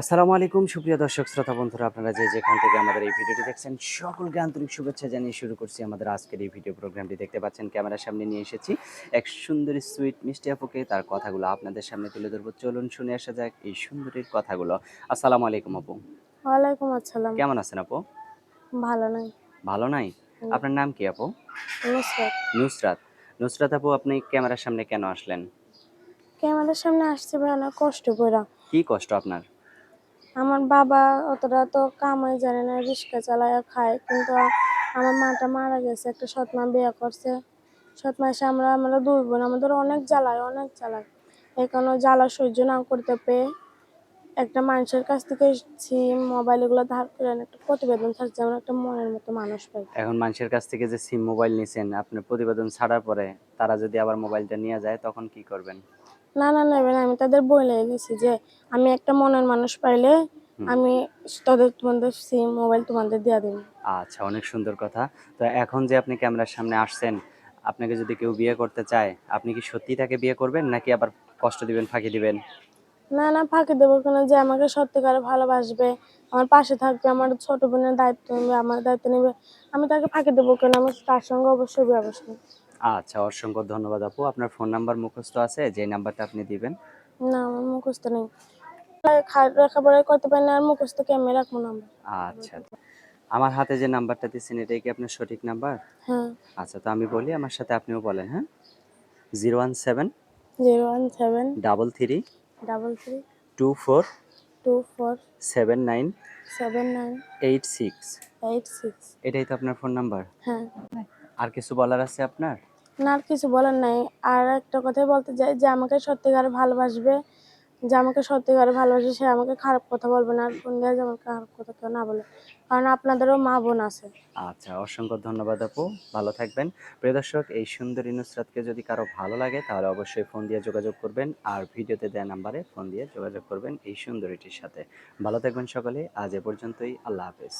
আসসালামু আলাইকুম সুপ্রিয় দর্শক শ্রোতা বন্ধুরা, আপনারা যে যেখান থেকে আমাদের এই ভিডিওটি দেখছেন সকলকে আন্তরিক শুভেচ্ছা জানিয়ে শুরু করছি আমাদের আজকের এই ভিডিও প্রোগ্রামটি। দেখতে পাচ্ছেন ক্যামেরার সামনে নিয়ে এসেছি এক সুন্দরী সুইট মিষ্টি আপুকে, তার কথাগুলো আপনাদের সামনে তুলে ধরবো। চলুন শুনে আসা যাক এই সুন্দরীর কথাগুলো। আসসালামু আলাইকুম আপু। ওয়ালাইকুম আসসালাম। কেমন আছেন আপু? ভালো নাই। ভালো নাই? আপনার নাম কি আপু? নুসরাত। নুসরাত। নুসরাত আপু, আপনি ক্যামেরার সামনে কেন আসলেন? ক্যামেরার সামনে আসছে ভাই অনেক কষ্ট কইরা। কি কষ্ট আপনার? আমার বাবা অতটা তো কামাই জানে না, রিক্সা চালায়া খায়, কিন্তু আমার মাটা মারা গেছে, একটা সৎ মা বিয়ে করছে। সৎ মা এসে আমরা দুই বোন, আমাদের অনেক জ্বালায়। এই কারণে জ্বালা সহ্য না করতে পেয়ে একটা মানুষের কাছ থেকে সিম মোবাইল এগুলো ধার করে একটা প্রতিবেদন ছাড়ছে, যেমন একটা মনের মতো মানুষ পাই। এখন মানুষের কাছ থেকে যে সিম মোবাইল নিছেন, আপনার প্রতিবেদন ছাড়ার পরে তারা যদি আবার মোবাইলটা নিয়ে যায় তখন কি করবেন? না নেবেন, আমি তাদের বলে দিছি যে আমি একটা মনের মানুষ পাইলে আমি তোমাদের সিম মোবাইল তোমাদের দিয়ে দেবো। আচ্ছা, অনেক সুন্দর কথা। তো এখন যে আপনি ক্যামেরার সামনে আসছেন, আপনাকে যদি কেউ বিয়ে করতে চায়, আপনি কি সত্যিই তাকে বিয়ে করবেন নাকি আবার কষ্ট দিবেন, ফাঁকি দিবেন? না ফাঁকি দেবো কেন, যে আমাকে সত্যিকারে ভালোবাসবে, আমার পাশে থাকবে, আমার ছোট বোনের দায়িত্ব নেবে, আমার দায়িত্ব নেবে, আমি তাকে ফাঁকি দেবো কেন? আমি তার সঙ্গে অবশ্যই বিয়ে বসবো। আচ্ছা, অসংখ্য ধন্যবাদ আপু। আপনার ফোন নাম্বার মুখস্থ আছে যে নাম্বারটা আপনি দিবেন? না, আমার মুখস্থ নেই। লেখাপড়া করতে পারি না, আর মুখস্থ কেমনে রাখবো না আমরা। আচ্ছা, আমার হাতে যে নাম্বারটা দিচ্ছেন এটাই কি আপনার সঠিক নাম্বার? হ্যাঁ। আচ্ছা, তো আমি বলি, আমার সাথে আপনিও বলেন, হ্যাঁ? 017 017 33 33 24 24 79 79 86। 86। এটাই তো আপনার ফোন নাম্বার? হ্যাঁ। আর কিছু বলার আছে আপনার? না, আর কিছু বলার নাই। আর একটা কথাই বলতে চাই, যে আমাকে সত্যিকারে ভালোবাসবে, সে আমাকে খারাপ কথা বলবে না, আর ফোন দিয়ে যেমন খারাপ কথা কেউ না বলে, কারণ আপনাদেরও মা বোন আছে। আচ্ছা, অসংখ্য ধন্যবাদ আপু। ভালো থাকবেন। প্রিয় দর্শক, এই সুন্দরী নুসরাতকে যদি কারো ভালো লাগে তাহলে অবশ্যই ফোন দিয়ে যোগাযোগ করবেন, আর ভিডিওতে দেওয়া নাম্বারে ফোন দিয়ে যোগাযোগ করবেন এই সুন্দরীটির সাথে। ভালো থাকবেন সকলে। আজ এ পর্যন্তই। আল্লাহ হাফেজ।